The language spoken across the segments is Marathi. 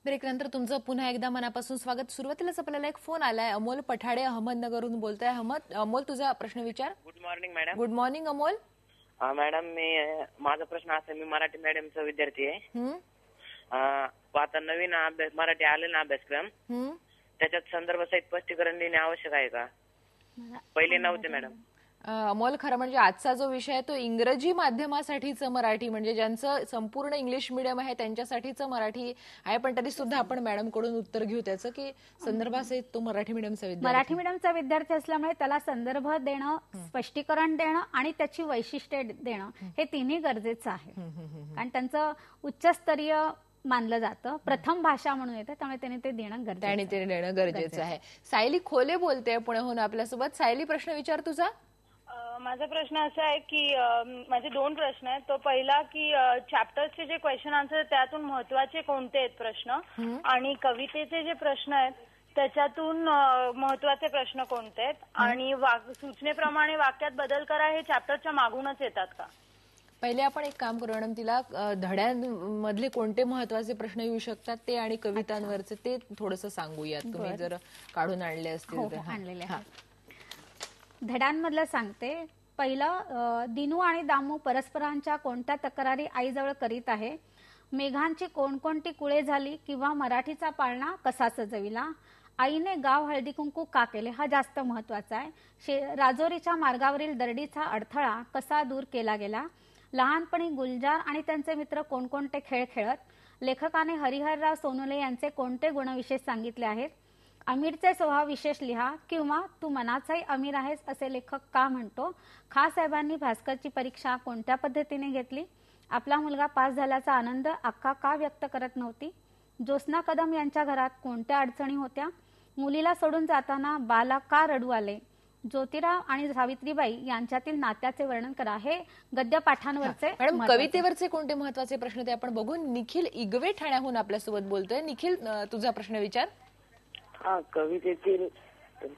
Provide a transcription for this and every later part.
ब्रेकनंतर तुमचं पुन्हा एकदा मनापासून स्वागत। सुरुवातीलाच आपल्याला एक फोन आलाय, अमोल पठाडे अहमदनगरहून बोलतोय। अमोल तुझा प्रश्न विचार। Good morning madam. Good morning Amol. Madam माझा प्रश्न असा, मी मराठी मीडियमचा विद्यार्थी आहे। आता नवीन मराठी आलेला अभ्यासक्रम त्याच्यात संदर्भासहित स्पष्टीकरण देणे आवश्यक आहे का? पहिले नव्हते मॅडम। अमोल, खरं म्हणजे आजचा जो विषय आहे तो इंग्रजी माध्यमासाठीचं मराठी, म्हणजे ज्यांचं संपूर्ण इंग्लिश मीडियम आहे त्यांच्यासाठीचं मराठी आहे, पण तरी सुद्धा आपण मॅडम कडून उत्तर घेऊ त्याचं की संदर्भासहित तो मराठी मीडियमचा विद्यार्थी असल्यामुळे त्याला संदर्भ देणं, स्पष्टीकरण देणं आणि त्याची वैशिष्ट्ये देणं हे तिन्ही गरजेचं आहे। कारण त्यांचं उच्चस्तरीय मानलं जातं, प्रथम भाषा म्हणून येतं, त्यामुळे त्याने ते देणं गरजेचं आहे। सायली खोले बोलते पुण्याहून आपल्यासोबत। सायली, प्रश्न विचार तुझा। माझा प्रश्न असा आहे की माझे दोन प्रश्न आहेत। तो पहिला की चॅप्टर्सचे जे क्वेश्चन आन्सर त्यातून महत्त्वाचे कोणते आहेत प्रश्न, आणि कवितेचे जे प्रश्न आहेत त्याच्यातून महत्त्वाचे प्रश्न कोणते आहेत, आणि सूचनेप्रमाणे वाक्यात बदल करा हे चॅप्टरच्या मागूनच येतात का? पहिले आपण एक काम करू मॅडम, तिला धड्यांमधले कोणते महत्वाचे प्रश्न येऊ शकतात ते आणि कवितांवरचे ते थोडंसं सांगूयात, तुम्ही जर काढून आणले असतील तर। धड्यांमधलं सांगते। पहिलं, दिनू आणि दामू परस्परांच्या कोणत्या तक्रारी आईजवळ करीत आहे? मेघांची कोणकोणती कुळे झाली किंवा मराठीचा पाळणा कसा सजविला? आईने गाव हळदी कुंकू का केले हा जास्त महत्वाचा आहे। राजोरीच्या मार्गावरील दरडीचा अडथळा कसा दूर केला गेला? लहानपणी गुलजार आणि त्यांचे मित्र कोणकोणते खेळ खेळत? लेखकाने हरिहरराव सोनुले यांचे कोणते गुणविशेष सांगितले आहेत? अमीरचे स्वभाव विशेष लिहा, किंवा तू मनाचाही अमीर आहेस असे लेखक का म्हणतो? खासाहेबांनी भास्करची परीक्षा कोणत्या पद्धतीने घेतली? आपला मुलगा पास झाल्याचा आनंद अक्का का व्यक्त करत नव्हती? ज्योत्स्ना कदम यांच्या घरात कोणत्या अडचणी होत्या? मुलीला सोडून जाताना बाला का रडू आले? ज्योतिराव आणि सावित्रीबाई यांच्यातील नात्याचे वर्णन करा। हे गद्यपाठांवरचे। मॅडम, कवितेवरचे कोणते महत्वाचे प्रश्न ते आपण बघू। निखिल इगवे ठाण्याहून आपल्यासोबत बोलतोय। निखिल, तुझा प्रश्न विचार।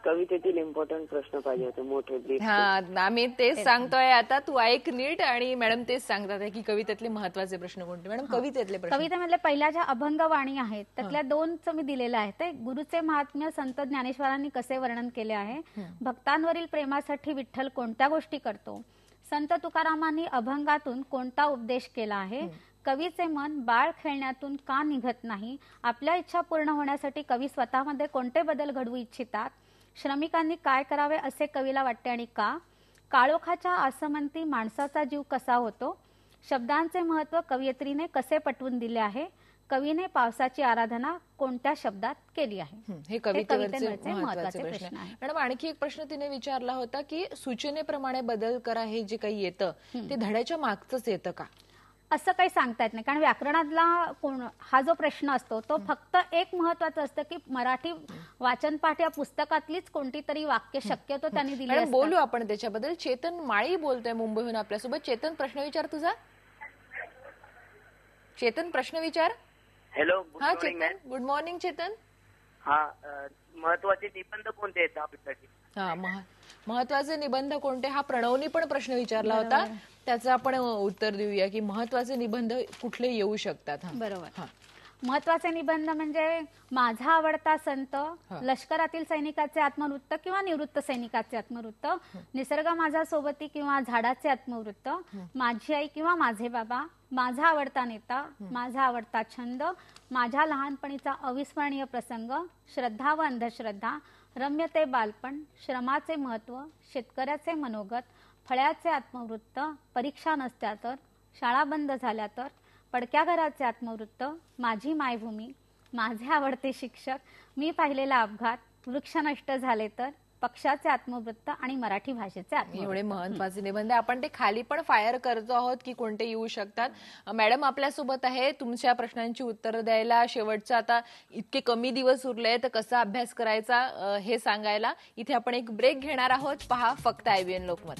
कवितेतील इम्पॉर्टंट प्रश्न पाहिजे होते, मोठे। आम्ही तेच सांगतोय आता, तू ऐक नीट, आणि मॅडम तेच सांगतात की कवितेतले महत्वाचे प्रश्न कोणते। मॅडम, कवितेमधले पहिल्या ज्या अभंगवाणी आहेत त्यातल्या दोनच मी दिलेलं आहे। ते गुरुचे महात्म्य संत ज्ञानेश्वरांनी कसे वर्णन केले आहे? भक्तांवरील प्रेमासाठी विठ्ठल कोणत्या गोष्टी करतो? संत तुकारामांनी अभंगातून कोणता उपदेश केला आहे? कवीचे मन बाळ खेळण्यातून का निघत नाही? आपल्या इच्छा पूर्ण होण्यासाठी कवी स्वतःमध्ये कोणते बदल घडवू इच्छितात? श्रमिकांनी काय करावे असे कवीला वाटते आणि का? काळोखाच्या आसमंती माणसाचा जीव कसा होतो? शब्दांचे महत्व कवयित्रीने कसे पटवून दिले आहे? कवीने पावसाची आराधना कोणत्या शब्दात केली आहे? हे कवितेवरचे महत्वाचे प्रश्न आहे। मॅडम, आणखी एक प्रश्न तिने विचारला होता की सूचनेप्रमाणे बदल करा हे जे काही येतं ते धड्याच्या मागचंच येतं का? असं काही सांगता येत नाही, कारण व्याकरणातला हा जो प्रश्न असतो तो फक्त एक महत्वाचं असतं की मराठी वाचनपाठ या पुस्तकातलीच कोणती तरी वाक्य शक्यतो त्यांनी दिली असतात। बोलू आपण त्याच्याबद्दल। चेतन माळी बोलतोय मुंबईहून आपल्यासोबत। चेतन, प्रश्न विचार तुझा। चेतन, प्रश्न विचार। Hello, Chetan, good morning Chetan. महत्वाचे निबंध कोणते आहेत आपल्यासाठी? महत्वाचे निबंध कोणते हा प्रणवनी पण प्रश्न विचारला होता, त्याचं आपण उत्तर देऊया की महत्वाचे निबंध कुठले येऊ शकतात। बरोबर। महत्वाचे निबंध म्हणजे माझा आवडता संत, लष्करातील सैनिकाचे आत्मवृत्त किंवा निवृत्त सैनिकाचे आत्मवृत्त, निसर्ग माझा सोबती किंवा झाडाचे आत्मवृत्त, माझी आई किंवा माझे बाबा, माझा आवडता नेता, माझा आवडता छंद, माझ्या लहानपणीचा अविस्मरणीय प्रसंग, श्रद्धा व अंधश्रद्धा, रम्य ते बालपण, श्रमाचे महत्व, शेतकऱ्याचे मनोगत, फळ्याचे आत्मवृत्त, परीक्षा नसत्या तर, शाळा बंद झाल्या तर, पडक्या घराचे आत्मवृत्त, माझी मायभूमी, माझे आवडते शिक्षक, मी पाहिलेला अपघात, वृक्ष नष्ट झाले तर, पक्षाचे आत्मवृत्त आणि मराठी भाषेचे आत्मवृत्त। एवढे महत्वाचे निबंध आपण ते खाली पण फायर करतो आहोत की कोणते येऊ शकतात। मॅडम आपल्यासोबत आहे तुमच्या प्रश्नांची उत्तरं द्यायला। शेवटचा आता इतके कमी दिवस उरले तर कसा अभ्यास करायचा हे सांगायला इथे आपण एक ब्रेक घेणार आहोत। पहा फक्त IBN लोकमत।